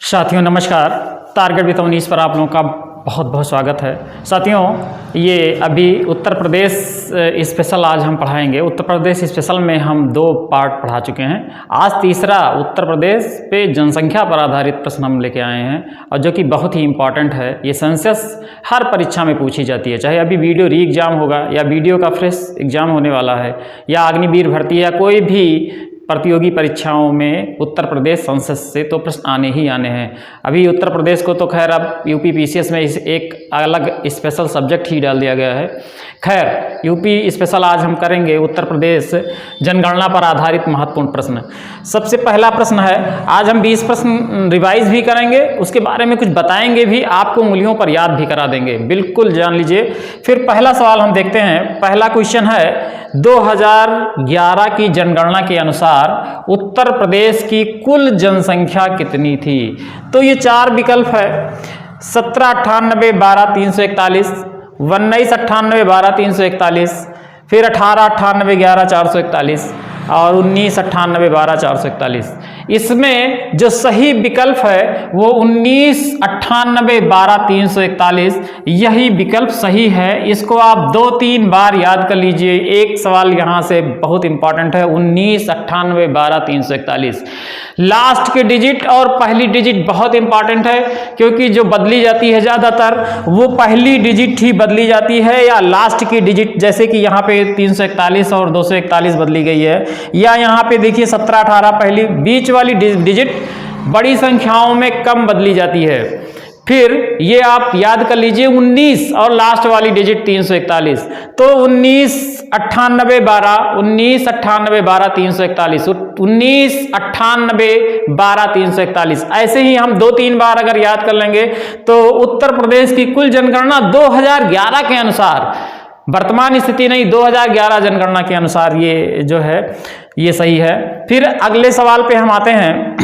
साथियों नमस्कार। Target with उनीस पर आप लोगों का बहुत बहुत स्वागत है। साथियों ये अभी उत्तर प्रदेश स्पेशल आज हम पढ़ाएंगे। उत्तर प्रदेश स्पेशल में हम 2 पार्ट पढ़ा चुके हैं। आज तीसरा उत्तर प्रदेश पे जनसंख्या पर आधारित प्रश्न हम लेके आए हैं और जो कि बहुत ही इम्पॉर्टेंट है। ये सेंसस हर परीक्षा में पूछी जाती है, चाहे अभी वीडियो री एग्ज़ाम होगा या वीडियो का फ्रेश एग्ज़ाम होने वाला है या अग्निवीर भर्ती या कोई भी प्रतियोगी परीक्षाओं में उत्तर प्रदेश संसद से तो प्रश्न आने ही आने हैं। अभी उत्तर प्रदेश को तो खैर अब यूपी पीसीएस में एक अलग स्पेशल सब्जेक्ट ही डाल दिया गया है। खैर यूपी स्पेशल आज हम करेंगे उत्तर प्रदेश जनगणना पर आधारित महत्वपूर्ण प्रश्न। सबसे पहला प्रश्न है, आज हम 20 प्रश्न रिवाइज भी करेंगे, उसके बारे में कुछ बताएंगे भी, आपको उंगलियों पर याद भी करा देंगे, बिल्कुल जान लीजिए। फिर पहला सवाल हम देखते हैं। पहला क्वेश्चन है 2011 की जनगणना के अनुसार उत्तर प्रदेश की कुल जनसंख्या कितनी थी? तो ये 4 विकल्प है, 1798 12 341, 1998 12 341, फिर 1898 11 441 और 1998 12 441। इसमें जो सही विकल्प है वो 1998 12 341 यही विकल्प सही है। इसको आप 2-3 बार याद कर लीजिए। एक सवाल यहाँ से बहुत इंपॉर्टेंट है, 1998 12 341। लास्ट के डिजिट और पहली डिजिट बहुत इंपॉर्टेंट है, क्योंकि जो बदली जाती है ज़्यादातर वो पहली डिजिट ही बदली जाती है या लास्ट की डिजिट, जैसे कि यहाँ पे 341 और 241 बदली गई है, या यहाँ पे देखिए 17 18 पहली बीच वाली डिजिट बड़ी संख्याओं में कम बदली जाती है। फिर ये आप याद कर लीजिए 19 और लास्ट वाली डिजिट 341। तो 1998 12 1998 12 341 1998 12 341 ऐसे ही हम 2-3 बार अगर याद कर लेंगे तो उत्तर प्रदेश की कुल जनगणना 2011 के अनुसार, वर्तमान स्थिति नहीं, 2011 जनगणना के अनुसार ये जो है ये सही है। फिर अगले सवाल पे हम आते हैं।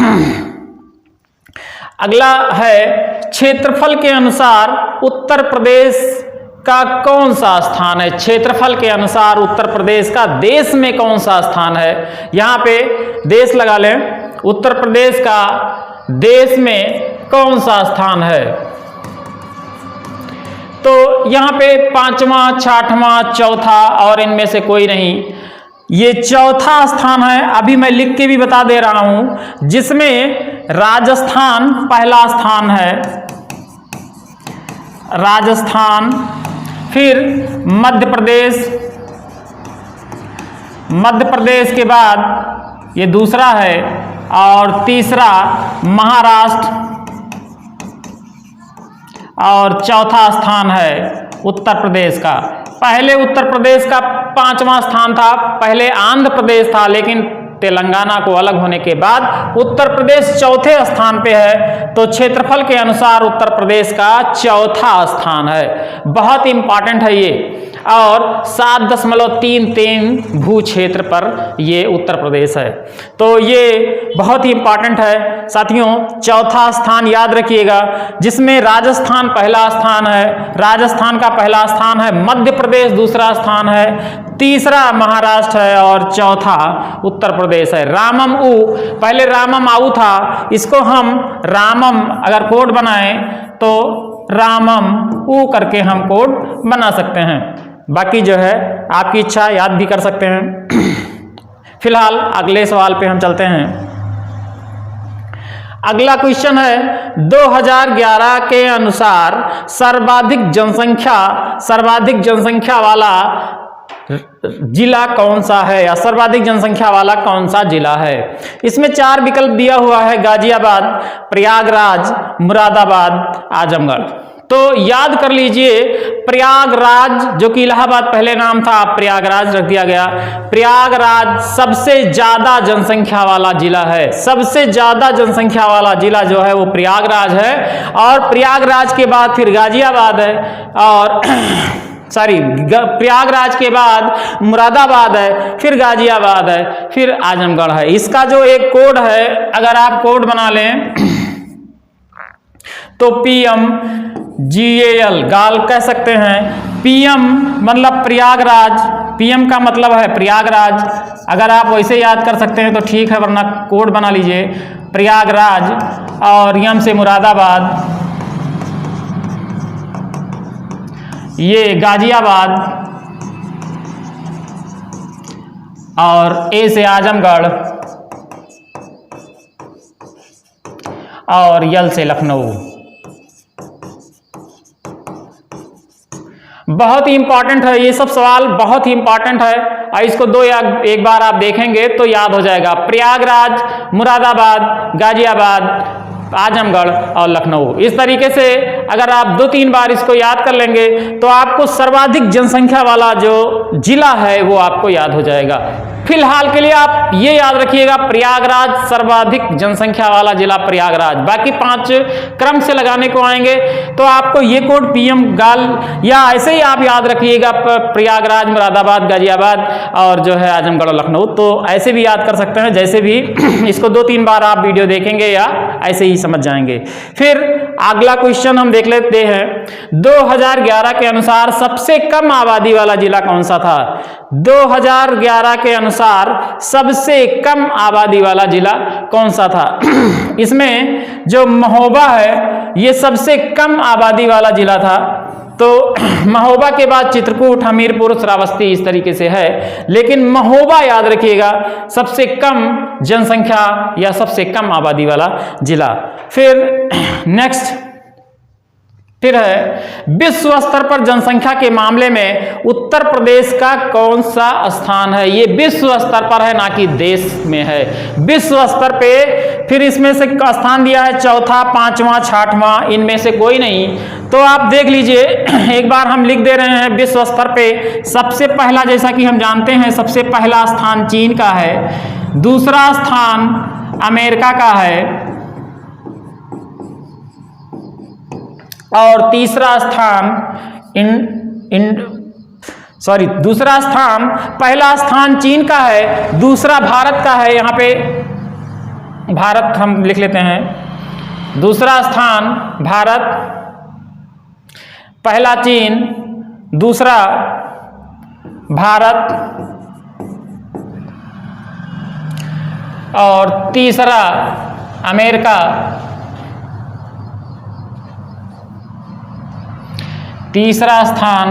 अगला है, क्षेत्रफल के अनुसार उत्तर प्रदेश का कौन सा स्थान है? क्षेत्रफल के अनुसार उत्तर प्रदेश का देश में कौन सा स्थान है? यहाँ पे देश लगा लें। उत्तर प्रदेश का देश में कौन सा स्थान है? तो यहाँ पे 5वां 6वां 4था और इनमें से कोई नहीं, ये 4था स्थान है। अभी मैं लिख के भी बता दे रहा हूं, जिसमें राजस्थान पहला स्थान है, राजस्थान, फिर मध्य प्रदेश, मध्य प्रदेश के बाद ये दूसरा है और तीसरा महाराष्ट्र और चौथा स्थान है उत्तर प्रदेश का। पहले उत्तर प्रदेश का 5वां स्थान था, पहले आंध्र प्रदेश था, लेकिन तेलंगाना को अलग होने के बाद उत्तर प्रदेश चौथे स्थान पे है। तो क्षेत्रफल के अनुसार उत्तर प्रदेश का चौथा स्थान है। बहुत इंपॉर्टेंट है ये, और 7.33 भू क्षेत्र पर ये उत्तर प्रदेश है। तो ये बहुत ही इंपॉर्टेंट है साथियों। चौथा स्थान याद रखिएगा, जिसमें राजस्थान पहला स्थान है, राजस्थान का पहला स्थान है, मध्य प्रदेश दूसरा स्थान है, तीसरा महाराष्ट्र है और चौथा उत्तर प्रदेश है। रामम ऊ, पहले रामम आऊ था, इसको हम रामम अगर कोड बनाएं तो रामम ऊ करके हम कोड बना सकते हैं। बाकी जो है आपकी इच्छा, याद भी कर सकते हैं। फिलहाल अगले सवाल पे हम चलते हैं। अगला क्वेश्चन है, 2011 के अनुसार सर्वाधिक जनसंख्या वाला जिला कौन सा है, या सर्वाधिक जनसंख्या वाला कौन सा जिला है? इसमें 4 विकल्प दिया हुआ है, गाजियाबाद, प्रयागराज, मुरादाबाद, आजमगढ़। तो याद कर लीजिए, प्रयागराज जो कि इलाहाबाद पहले नाम था, प्रयागराज रख दिया गया। प्रयागराज सबसे ज्यादा जनसंख्या वाला जिला है, सबसे ज्यादा जनसंख्या वाला जिला जो है वो प्रयागराज है, और प्रयागराज के बाद फिर गाजियाबाद है, और प्रयागराज के बाद मुरादाबाद है, फिर गाजियाबाद है, फिर आजमगढ़ है। इसका जो एक कोड है, अगर आप कोड बना लें तो PMGAL गाल कह सकते हैं। PM मतलब प्रयागराज, पीएम का मतलब है प्रयागराज। अगर आप वैसे याद कर सकते हैं तो ठीक है, वरना कोड बना लीजिए प्रयागराज। और यम से मुरादाबाद, ये गाजियाबाद, और ए से आजमगढ़, और यल से लखनऊ। बहुत ही इंपॉर्टेंट है ये सब सवाल, बहुत ही इंपॉर्टेंट है। और इसको दो या एक बार आप देखेंगे तो याद हो जाएगा। प्रयागराज, मुरादाबाद, गाजियाबाद, आजमगढ़ और लखनऊ। इस तरीके से अगर आप 2-3 बार इसको याद कर लेंगे तो आपको सर्वाधिक जनसंख्या वाला जो जिला है वो आपको याद हो जाएगा। फिलहाल के लिए आप ये याद रखिएगा, प्रयागराज सर्वाधिक जनसंख्या वाला जिला प्रयागराज। बाकी 5 क्रम से लगाने को आएंगे तो आपको ये कोड पीएम गाल या ऐसे ही आप याद रखिएगा, प्रयागराज, मुरादाबाद, गाजियाबाद और जो है आजमगढ़ और लखनऊ। तो ऐसे भी याद कर सकते हैं, जैसे भी इसको 2-3 बार आप वीडियो देखेंगे या ऐसे ही समझ जाएंगे। फिर अगला क्वेश्चन हम देख लेते हैं। 2011 के अनुसार सबसे कम आबादी वाला जिला कौन सा था? 2011 के अनुसार सबसे कम आबादी वाला जिला कौन सा था? इसमें जो महोबा है ये सबसे कम आबादी वाला जिला था। तो महोबा के बाद चित्रकूट, हमीरपुर, श्रावस्ती इस तरीके से है, लेकिन महोबा याद रखिएगा सबसे कम जनसंख्या या सबसे कम आबादी वाला जिला। फिर नेक्स्ट फिर है विश्व स्तर पर जनसंख्या के मामले में उत्तर प्रदेश का कौन सा स्थान है? ये विश्व स्तर पर है, ना कि देश में है, विश्व स्तर पे। फिर इसमें से स्थान दिया है चौथा, 5वां, 6वां, इनमें से कोई नहीं। तो आप देख लीजिए, एक बार हम लिख दे रहे हैं विश्व स्तर पे। सबसे पहला, जैसा कि हम जानते हैं, सबसे पहला स्थान चीन का है, दूसरा स्थान अमेरिका का है, और तीसरा स्थान दूसरा स्थान, पहला स्थान चीन का है, दूसरा भारत का है। यहाँ पे भारत हम लिख लेते हैं, दूसरा स्थान भारत, पहला चीन, दूसरा भारत और तीसरा अमेरिका। तीसरा स्थान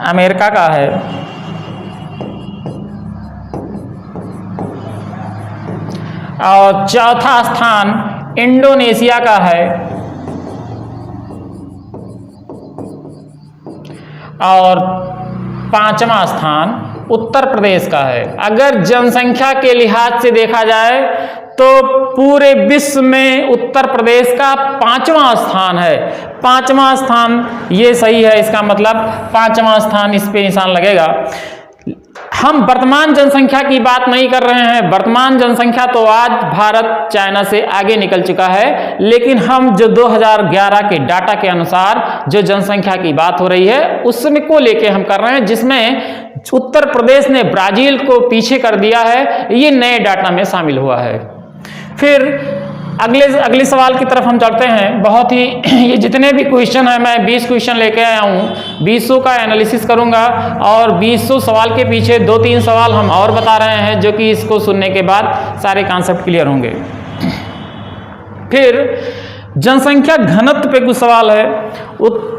अमेरिका का है और चौथा स्थान इंडोनेशिया का है और 5वां स्थान उत्तर प्रदेश का है। अगर जनसंख्या के लिहाज से देखा जाए तो पूरे विश्व में उत्तर प्रदेश का 5वां स्थान है। 5वां स्थान ये सही है, इसका मतलब 5वां स्थान, इस पे निशान लगेगा। हम वर्तमान जनसंख्या की बात नहीं कर रहे हैं, वर्तमान जनसंख्या तो आज भारत चाइना से आगे निकल चुका है, लेकिन हम जो 2011 के डाटा के अनुसार जो जनसंख्या की बात हो रही है उसमें को लेके हम कर रहे हैं, जिसमें उत्तर प्रदेश ने ब्राजील को पीछे कर दिया है। ये नए डाटा में शामिल हुआ है। फिर अगले सवाल की तरफ हम चलते हैं। बहुत ही ये जितने भी क्वेश्चन है, मैं 20 क्वेश्चन लेके आया हूँ, 20 का एनालिसिस करूंगा और 20 सवाल के पीछे 2-3 सवाल हम और बता रहे हैं, जो कि इसको सुनने के बाद सारे कॉन्सेप्ट क्लियर होंगे। फिर जनसंख्या घनत्व पे कुछ सवाल है।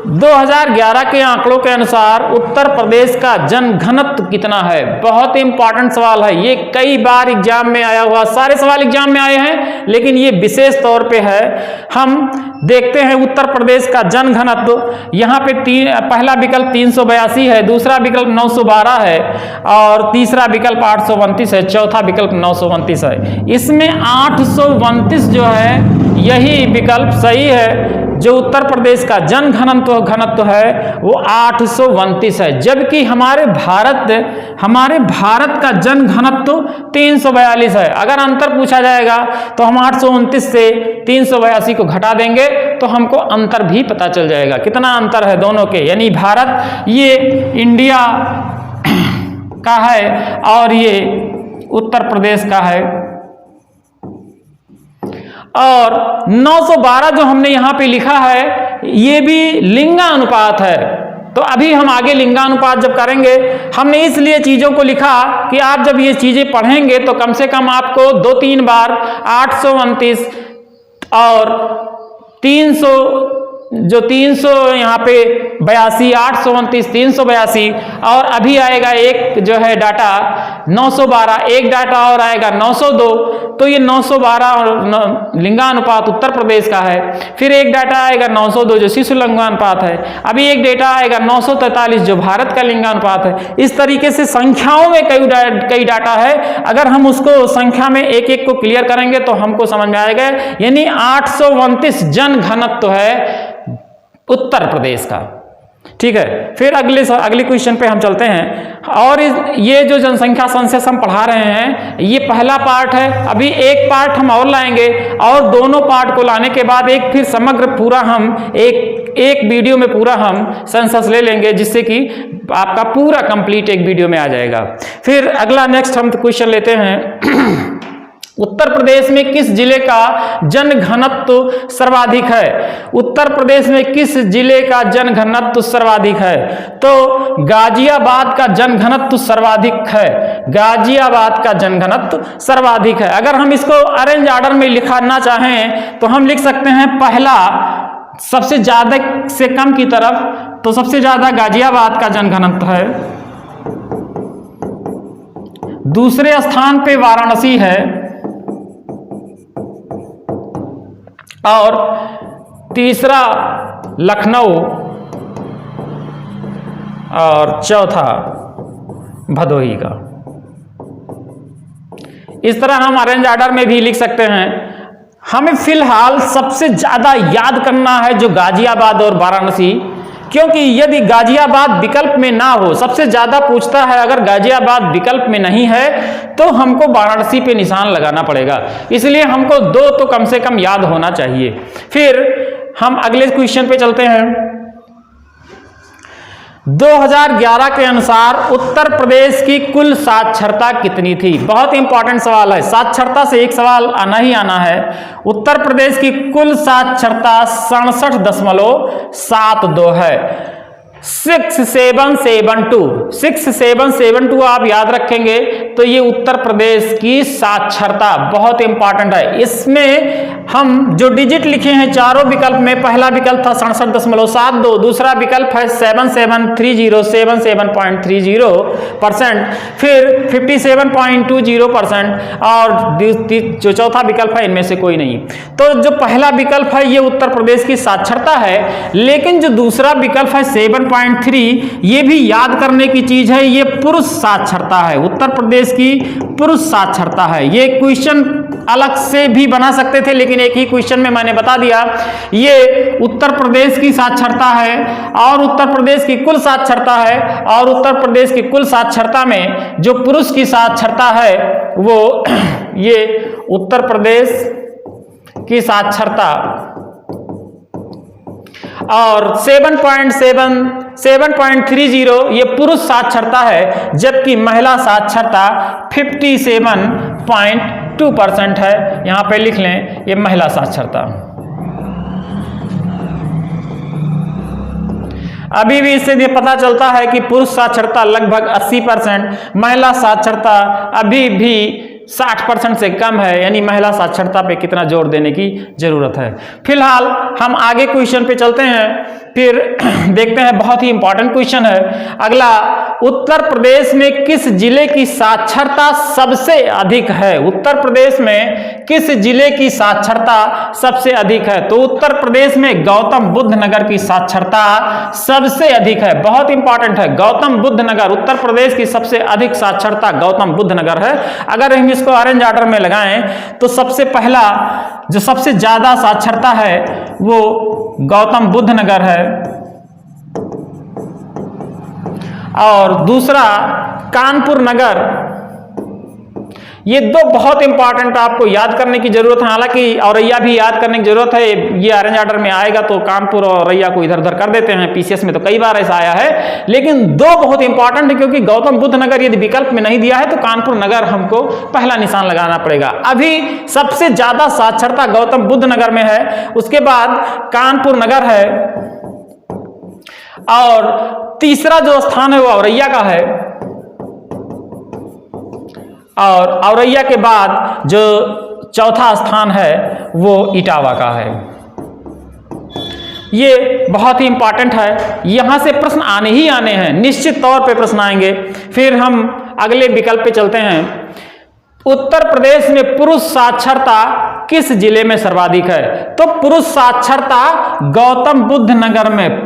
2011 के आंकड़ों के अनुसार उत्तर प्रदेश का जन घनत्व कितना है? बहुत इंपॉर्टेंट सवाल है ये, कई बार एग्जाम में आया हुआ, सारे सवाल एग्जाम में आए हैं, लेकिन ये विशेष तौर पे है। हम देखते हैं उत्तर प्रदेश का जन घनत्व। यहाँ पे पहला विकल्प 382 है, दूसरा विकल्प 912 है और तीसरा विकल्प 829 है, चौथा विकल्प 929 है। इसमें 829 जो है यही विकल्प सही है। जो उत्तर प्रदेश का जन घनत्व है वो 829 है, जबकि हमारे भारत का जन घनत्व 342 है। अगर अंतर पूछा जाएगा तो हम 829 से 382 को घटा देंगे तो हमको अंतर भी पता चल जाएगा, कितना अंतर है दोनों के। यानी भारत ये इंडिया का है और ये उत्तर प्रदेश का है। और 912 जो हमने यहां पे लिखा है ये भी लिंगानुपात है। तो अभी हम आगे लिंगानुपात जब करेंगे, हमने इसलिए चीजों को लिखा कि आप जब ये चीजें पढ़ेंगे तो कम से कम आपको 2-3 बार 829 और 300 जो 300 यहाँ पे 82, 829, 382 और अभी आएगा एक जो है डाटा 912, एक डाटा और आएगा 902। तो ये 912 और लिंगानुपात उत्तर प्रदेश का है। फिर एक डाटा आएगा 902 जो शिशु लिंगानुपात है। अभी एक डेटा आएगा 943 जो भारत का लिंगानुपात है। इस तरीके से संख्याओं में कई डाटा है। अगर हम उसको संख्या में एक एक को क्लियर करेंगे तो हमको समझ में आएगा। यानी 829 जन घनत्व है उत्तर प्रदेश का। ठीक है, फिर अगले क्वेश्चन पे हम चलते हैं। और ये जो जनसंख्या सेंसस हम पढ़ा रहे हैं, ये पहला पार्ट है। अभी एक पार्ट हम और लाएंगे और दोनों पार्ट को लाने के बाद एक फिर समग्र पूरा हम एक वीडियो में पूरा हम सेंसस ले लेंगे, जिससे कि आपका पूरा कंप्लीट एक वीडियो में आ जाएगा। फिर अगला नेक्स्ट हम क्वेश्चन लेते हैं। उत्तर प्रदेश में किस जिले का जन घनत्व सर्वाधिक है? उत्तर प्रदेश में किस जिले का जन घनत्व सर्वाधिक है? तो गाजियाबाद का जन घनत्व सर्वाधिक है। गाजियाबाद का जन घनत्व सर्वाधिक है। अगर हम इसको अरेंज ऑर्डर में लिखना चाहें तो हम लिख सकते हैं पहला सबसे ज्यादा से कम की तरफ, तो सबसे ज्यादा गाजियाबाद का जन घनत्व है। दूसरे स्थान पे वाराणसी है और तीसरा लखनऊ और चौथा भदोही का। इस तरह हम अरेंज ऑर्डर में भी लिख सकते हैं। हमें फिलहाल सबसे ज्यादा याद करना है जो गाजियाबाद और वाराणसी, क्योंकि यदि गाजियाबाद विकल्प में ना हो, सबसे ज्यादा पूछता है, अगर गाजियाबाद विकल्प में नहीं है तो हमको वाराणसी पे निशान लगाना पड़ेगा। इसलिए हमको 2 तो कम से कम याद होना चाहिए। फिर हम अगले क्वेश्चन पे चलते हैं। 2011 के अनुसार उत्तर प्रदेश की कुल साक्षरता कितनी थी? बहुत इंपॉर्टेंट सवाल है। साक्षरता से एक सवाल आना ही आना है। उत्तर प्रदेश की कुल साक्षरता 67.72 है। 6772 आप याद रखेंगे तो ये उत्तर प्रदेश की साक्षरता बहुत इंपॉर्टेंट है। इसमें हम जो डिजिट लिखे हैं चारों विकल्प में, पहला विकल्प था 67.72, दूसरा विकल्प है 7730, फिर 57.20% और जो चौथा विकल्प है इनमें से कोई नहीं। तो जो पहला विकल्प है ये उत्तर प्रदेश की साक्षरता है, लेकिन जो दूसरा विकल्प है 7.3 ये भी याद करने की चीज है, ये पुरुष साक्षरता है। उत्तर प्रदेश की पुरुष साक्षरता है। ये क्वेश्चन अलग से भी बना सकते थे, लेकिन एक ही क्वेश्चन में मैंने बता दिया ये उत्तर प्रदेश की साक्षरता है और उत्तर प्रदेश की कुल साक्षरता है। और उत्तर प्रदेश की कुल साक्षरता में जो पुरुष की साक्षरता है वो ये उत्तर प्रदेश की साक्षरता और 7.30 ये पुरुष साक्षरता है, जबकि महिला साक्षरता 57.2% है। यहां पे लिख लें ये महिला साक्षरता। अभी भी इससे ये पता चलता है कि पुरुष साक्षरता लगभग 80%, महिला साक्षरता अभी भी 60% से कम है। यानी महिला साक्षरता पे कितना जोर देने की जरूरत है। फिलहाल हम आगे क्वेश्चन पे चलते हैं, फिर देखते हैं। बहुत ही इंपॉर्टेंट क्वेश्चन है अगला। उत्तर प्रदेश में किस जिले की साक्षरता सबसे अधिक है? उत्तर प्रदेश में किस जिले की साक्षरता सबसे अधिक है? तो उत्तर प्रदेश में गौतम बुद्ध नगर की साक्षरता सबसे अधिक है। बहुत इंपॉर्टेंट है, गौतम बुद्ध नगर, उत्तर प्रदेश की सबसे अधिक साक्षरता गौतम बुद्ध नगर है। अगर हम इसको ऑरेंज ऑर्डर में लगाएं तो सबसे पहला जो सबसे ज्यादा साक्षरता है वो गौतम बुद्ध नगर है और दूसरा कानपुर नगर। ये दो बहुत इंपॉर्टेंट आपको याद करने की जरूरत है। हालांकि औरैया भी याद करने की जरूरत है, ये ऑरेंज ऑर्डर में आएगा तो कानपुर और औरैया को इधर उधर कर देते हैं। पीसीएस में तो कई बार ऐसा आया है, लेकिन दो बहुत इंपॉर्टेंट है क्योंकि गौतम बुद्ध नगर यदि विकल्प में नहीं दिया है तो कानपुर नगर हमको पहला निशान लगाना पड़ेगा। अभी सबसे ज्यादा साक्षरता गौतम बुद्ध नगर में है, उसके बाद कानपुर नगर है और तीसरा जो स्थान है वो औरैया का है, और औरैया के बाद जो चौथा स्थान है वो इटावा का है। ये बहुत ही इंपॉर्टेंट है, यहां से प्रश्न आने ही आने हैं, निश्चित तौर पे प्रश्न आएंगे। फिर हम अगले विकल्प पे चलते हैं। उत्तर प्रदेश में पुरुष साक्षरता किस जिले में सर्वाधिक है? तो पुरुष साक्षरता गौतम बुद्ध नगर में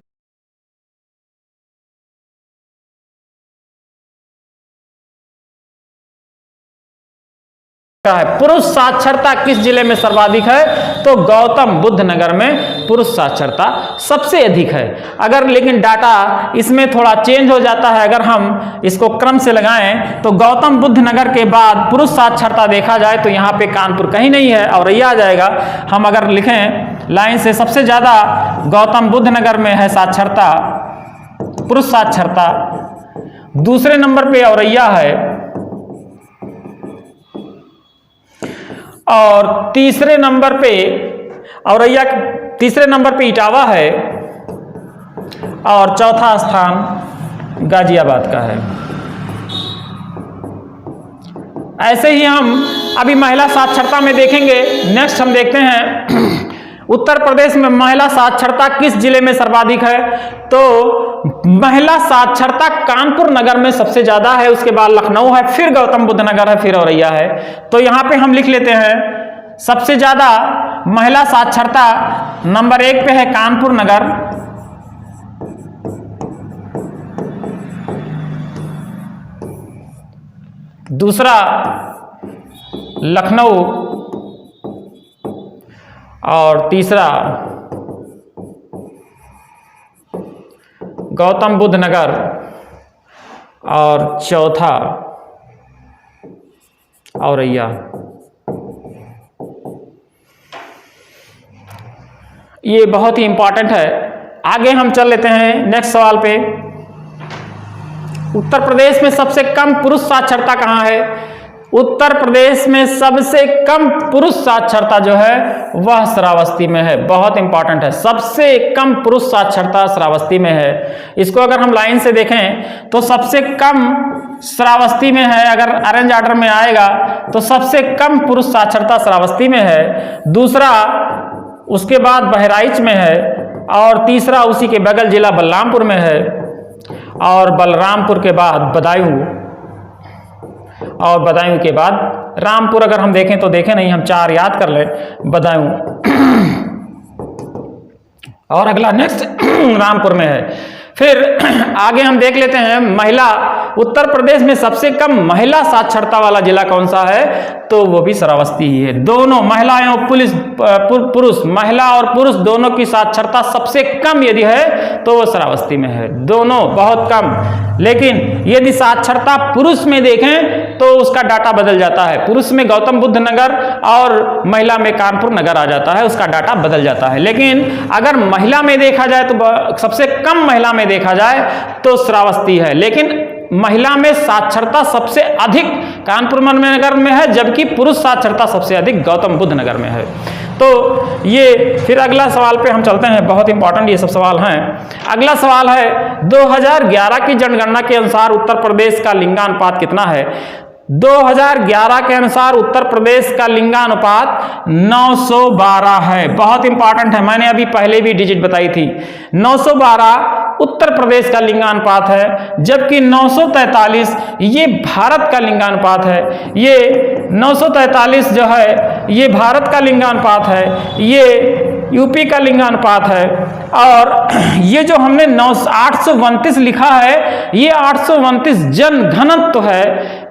है। पुरुष साक्षरता किस जिले में सर्वाधिक है? तो गौतम बुद्ध नगर में पुरुष साक्षरता सबसे अधिक है। अगर लेकिन डाटा इसमें थोड़ा चेंज हो जाता है, अगर हम इसको क्रम से लगाएं तो गौतम बुद्ध नगर के बाद पुरुष साक्षरता देखा जाए तो यहाँ पे कानपुर कहीं नहीं है, औरैया आ जाएगा। हम अगर लिखें लाइन से, सबसे ज्यादा गौतम बुद्ध नगर में है साक्षरता, पुरुष साक्षरता, दूसरे नंबर पे औरैया है, और तीसरे नंबर पे औरैया, तीसरे नंबर पे इटावा है, और चौथा स्थान गाजियाबाद का है। ऐसे ही हम अभी महिला साक्षरता में देखेंगे। नेक्स्ट हम देखते हैं उत्तर प्रदेश में महिला साक्षरता किस जिले में सर्वाधिक है? तो महिला साक्षरता कानपुर नगर में सबसे ज्यादा है, उसके बाद लखनऊ है, फिर गौतम बुद्ध नगर है, फिर औरैया है। तो यहां पे हम लिख लेते हैं सबसे ज्यादा महिला साक्षरता नंबर 1 पे है कानपुर नगर, दूसरा लखनऊ, और तीसरा गौतम बुद्ध नगर, और चौथा औरैया। ये बहुत ही इंपॉर्टेंट है। आगे हम चल लेते हैं नेक्स्ट सवाल पे। उत्तर प्रदेश में सबसे कम पुरुष साक्षरता कहाँ है? उत्तर प्रदेश में सबसे कम पुरुष साक्षरता जो है वह श्रावस्ती में है। बहुत इंपॉर्टेंट है, सबसे कम पुरुष साक्षरता श्रावस्ती में है। इसको अगर हम लाइन से देखें तो सबसे कम श्रावस्ती में है, अगर अरेंज ऑर्डर में आएगा तो सबसे कम पुरुष साक्षरता श्रावस्ती में है, दूसरा उसके बाद बहराइच में है, और तीसरा उसी के बगल जिला बलरामपुर में है, और बलरामपुर के बाद बदायूं, और बदायूं के बाद रामपुर। अगर हम देखें तो देखें नहीं, हम 4 याद कर लें, बदायूं और अगला नेक्स्ट रामपुर में है। फिर आगे हम देख लेते हैं महिला, उत्तर प्रदेश में सबसे कम महिला साक्षरता वाला जिला कौन सा है? तो वो भी श्रावस्ती ही है। दोनों महिलाएं और पुरुष, महिला और पुरुष दोनों की साक्षरता सबसे कम यदि है तो वो श्रावस्ती में है, दोनों बहुत कम। लेकिन यदि साक्षरता पुरुष में देखें तो उसका डाटा बदल जाता है, पुरुष में गौतम बुद्ध नगर और महिला में कानपुर नगर आ जाता है, उसका डाटा बदल जाता है। लेकिन अगर महिला में देखा जाए तो सबसे कम महिला में देखा जाए तो श्रावस्ती है, लेकिन महिला में साक्षरता सबसे अधिक कानपुर नगर में है, जबकि पुरुष साक्षरता सबसे अधिक गौतम बुद्ध नगर में है। तो ये फिर अगला सवाल पे हम चलते हैं, बहुत इंपॉर्टेंट ये सब सवाल हैं। अगला सवाल है 2011 की जनगणना के अनुसार उत्तर प्रदेश का लिंगानुपात कितना है? 2011 के अनुसार उत्तर प्रदेश का लिंगानुपात 912 है। बहुत इंपॉर्टेंट है, मैंने अभी पहले भी डिजिट बताई थी। 912 उत्तर प्रदेश का लिंगानुपात है, जबकि 943 ये भारत का लिंगानुपात है। ये 943 जो है ये भारत का लिंगानुपात है, ये यूपी का लिंगानुपात है, और ये जो हमने 829 लिखा है ये 829 जन घनत्व है,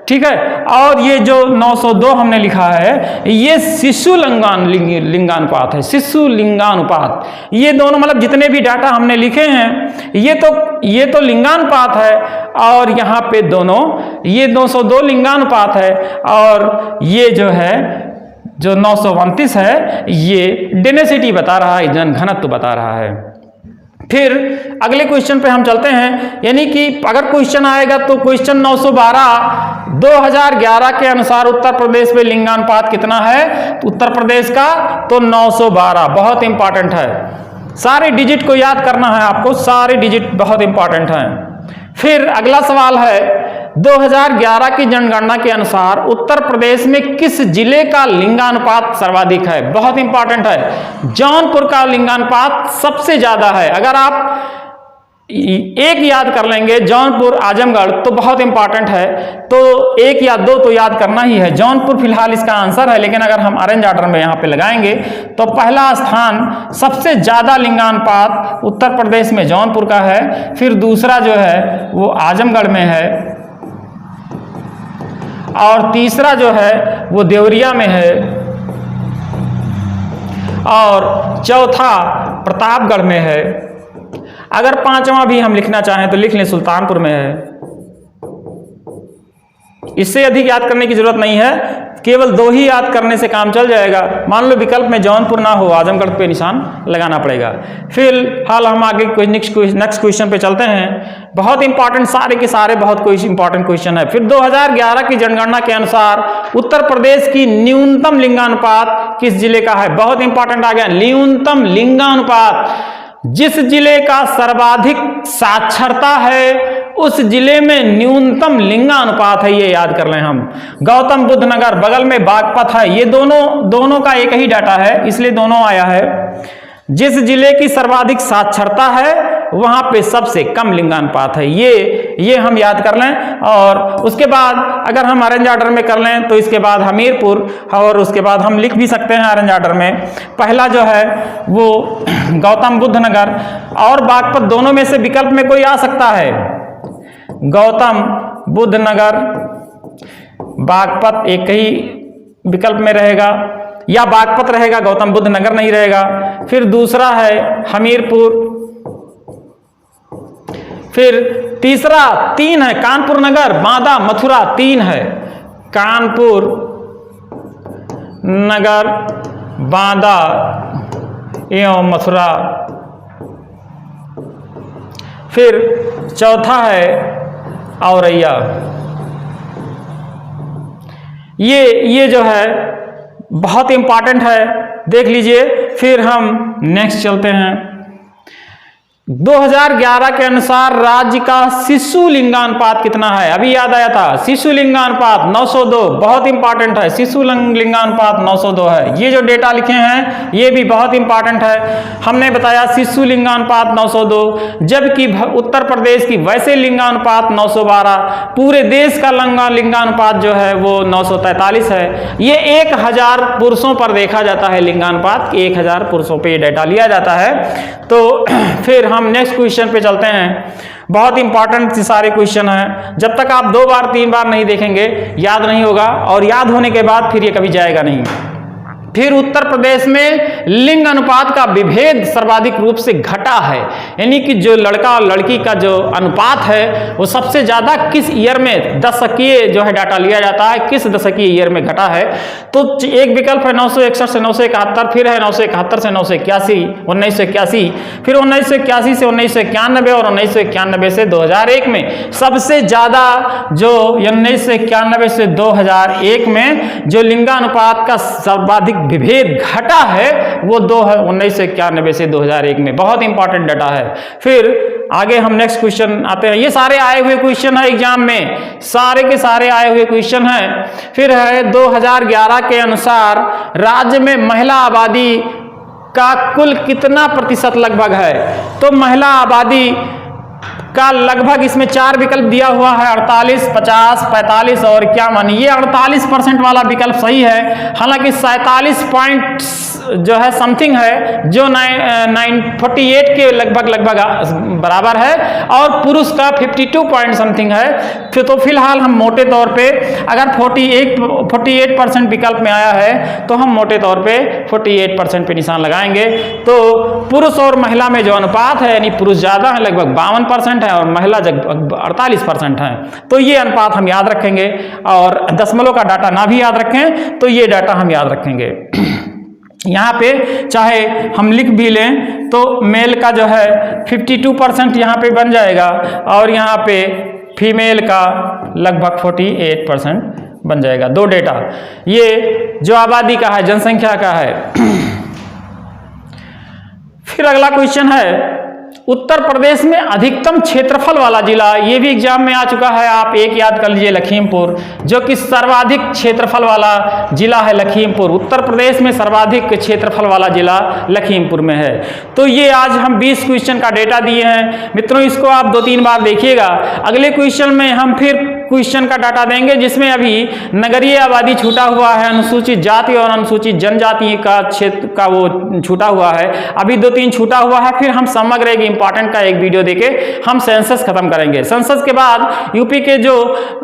ठीक है। और ये जो 902 हमने लिखा है ये शिशु लिंगानुपात है, शिशु लिंगानुपात। ये दोनों मतलब जितने भी डाटा हमने लिखे हैं ये तो लिंगानुपात है, और यहाँ पे दोनों ये 902 लिंगानुपात है, और ये जो है जो 929 है ये डेंसिटी बता रहा है, जन घनत्व बता रहा है। फिर अगले क्वेश्चन पे हम चलते हैं, यानी कि अगर क्वेश्चन आएगा तो क्वेश्चन 912 2011 के अनुसार उत्तर प्रदेश में लिंगानुपात कितना है उत्तर प्रदेश का? तो 912। बहुत इंपॉर्टेंट है, सारे डिजिट को याद करना है आपको, सारे डिजिट बहुत इंपॉर्टेंट हैं। फिर अगला सवाल है 2011 की जनगणना के अनुसार उत्तर प्रदेश में किस जिले का लिंगानुपात सर्वाधिक है? बहुत इंपॉर्टेंट है। जौनपुर का लिंगानुपात सबसे ज्यादा है। अगर आप एक याद कर लेंगे जौनपुर आजमगढ़ तो बहुत इंपॉर्टेंट है, तो एक या दो तो याद करना ही है। जौनपुर फिलहाल इसका आंसर है, लेकिन अगर हम अरेंज ऑर्डर में यहाँ पे लगाएंगे तो पहला स्थान सबसे ज्यादा लिंगानुपात उत्तर प्रदेश में जौनपुर का है, फिर दूसरा जो है वो आजमगढ़ में है, और तीसरा जो है वो देवरिया में है, और चौथा प्रतापगढ़ में है। अगर पांचवा भी हम लिखना चाहें तो लिख लें, सुल्तानपुर में है। इससे अधिक याद करने की जरूरत नहीं है, केवल दो ही याद करने से काम चल जाएगा। मान लो विकल्प में जौनपुर ना हो, आजमगढ़ पे निशान लगाना पड़ेगा। फिलहाल हम आगे नेक्स्ट क्वेश्चन पे चलते हैं। बहुत इंपॉर्टेंट, सारे के सारे बहुत कोई इंपॉर्टेंट क्वेश्चन है। फिर 2011 की जनगणना के अनुसार उत्तर प्रदेश की न्यूनतम लिंगानुपात किस जिले का है? बहुत इंपॉर्टेंट आ गया, न्यूनतम लिंगानुपात। जिस जिले का सर्वाधिक साक्षरता है उस जिले में न्यूनतम लिंगानुपात है, ये याद कर लें हम। गौतम बुद्ध नगर, बगल में बागपत है। ये दोनों का एक ही डाटा है, इसलिए दोनों आया है। जिस जिले की सर्वाधिक साक्षरता है वहां पे सबसे कम लिंगानुपात है, ये हम याद कर लें। और उसके बाद अगर हम अरेंज ऑर्डर में कर लें तो इसके बाद हमीरपुर, और उसके बाद हम लिख भी सकते हैं अरेंज ऑर्डर में। पहला जो है वो गौतम बुद्ध नगर और बागपत, दोनों में से विकल्प में कोई आ सकता है। गौतम बुद्ध नगर, बागपत एक ही विकल्प में रहेगा, या बागपत रहेगा, गौतम बुद्ध नगर नहीं रहेगा। फिर दूसरा है हमीरपुर, फिर तीसरा 3 है कानपुर नगर, बांदा, मथुरा, 3 है कानपुर नगर, बांदा एवं मथुरा। फिर चौथा है औरैया। ये जो है बहुत इंपॉर्टेंट है, देख लीजिए। फिर हम नेक्स्ट चलते हैं। 2011 के अनुसार राज्य का शिशु लिंगानुपात कितना है? अभी याद आया था, शिशु लिंगानुपात 902, बहुत इंपॉर्टेंट है। शिशु लिंगानुपात 902 है। ये जो डेटा लिखे हैं ये भी बहुत इंपॉर्टेंट है। हमने बताया शिशु लिंगानुपात 902, जबकि उत्तर प्रदेश की वैसे लिंगानुपात 912, पूरे देश का लिंगानुपात जो है वो 943 है। ये 1000 पुरुषों पर देखा जाता है लिंगानुपात, 1000 पुरुषों पे ये डेटा लिया जाता है। तो फिर हम नेक्स्ट क्वेश्चन पे चलते हैं। बहुत इंपॉर्टेंट सारे क्वेश्चन हैं, जब तक आप 2 बार 3 बार नहीं देखेंगे याद नहीं होगा, और याद होने के बाद फिर ये कभी जाएगा नहीं। फिर उत्तर प्रदेश में लिंग अनुपात का विभेद सर्वाधिक रूप से घटा है, यानी कि जो लड़का और लड़की का जो अनुपात है वो सबसे ज्यादा किस ईयर में, दशकीय जो है डाटा लिया जाता है, किस दशकीय ईयर में घटा है। तो एक विकल्प है 961 से 971, फिर है 971 से 981, 1981, फिर 1981 से 1991 और 1991 से 2001 में। सबसे ज्यादा जो 1991 से 2001 में जो लिंगानुपात का सर्वाधिक विभेद घटा है वो 1991 से 2001 में। बहुत इंपॉर्टेंट डाटा है। फिर आगे हम नेक्स्ट क्वेश्चन आते हैं। ये सारे आए हुए क्वेश्चन है एग्जाम में, सारे के सारे आए हुए क्वेश्चन हैं। फिर है 2011 के अनुसार राज्य में महिला आबादी का कुल कितना प्रतिशत लगभग है? तो महिला आबादी का लगभग इसमें 4 विकल्प दिया हुआ है, 48, 50, 45 और 51। ये 48% वाला विकल्प सही है, हालांकि 47 पॉइंट जो है समथिंग है, जो 948 के लगभग बराबर है, और पुरुष का 52 पॉइंट समथिंग है। तो फिलहाल हम मोटे तौर पे अगर 48% विकल्प में आया है तो हम मोटे तौर पे 48% पे निशान लगाएंगे। तो पुरुष और महिला में जो अनुपात है, यानी पुरुष ज्यादा है लगभग 52% है और महिला 48% है। तो ये अनुपात हम याद रखेंगे, और दशमलव का डाटा ना भी याद रखें तो ये डाटा हम याद रखेंगे। यहाँ पे चाहे हम लिख भी लें तो मेल का जो है 52% यहाँ पे बन जाएगा, और यहाँ पे फीमेल का लगभग 48% बन जाएगा। 2 डेटा ये जो आबादी का है, जनसंख्या का है। फिर अगला क्वेश्चन है उत्तर प्रदेश में अधिकतम क्षेत्रफल वाला जिला, ये भी एग्जाम में आ चुका है, आप एक याद कर लीजिए, लखीमपुर, जो कि सर्वाधिक क्षेत्रफल वाला जिला है लखीमपुर। उत्तर प्रदेश में सर्वाधिक क्षेत्रफल वाला जिला लखीमपुर में है। तो ये आज हम 20 क्वेश्चन का डेटा दिए हैं मित्रों, इसको आप 2-3 बार देखिएगा। अगले क्वेश्चन में हम फिर क्वेश्चन का डाटा देंगे जिसमें अभी नगरीय आबादी छूटा हुआ है, अनुसूचित जाति और अनुसूचित जनजाति का क्षेत्र का वो छूटा हुआ है, अभी 2-3 छूटा हुआ है। फिर हम समग्र एक इंपॉर्टेंट का एक वीडियो देके हम सेंसस खत्म करेंगे। सेंसस के बाद यूपी के जो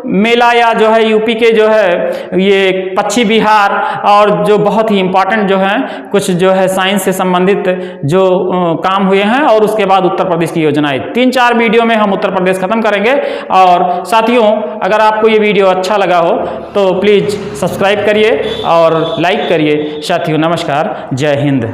मेला या जो है यूपी के जो है ये पश्चिम बिहार और जो बहुत ही इंपॉर्टेंट जो है कुछ जो है साइंस से संबंधित जो काम हुए हैं, और उसके बाद उत्तर प्रदेश की योजनाएं, 3-4 वीडियो में हम उत्तर प्रदेश खत्म करेंगे। और साथियों, अगर आपको ये वीडियो अच्छा लगा हो तो प्लीज़ सब्सक्राइब करिए और लाइक करिए। साथियों नमस्कार, जय हिंद।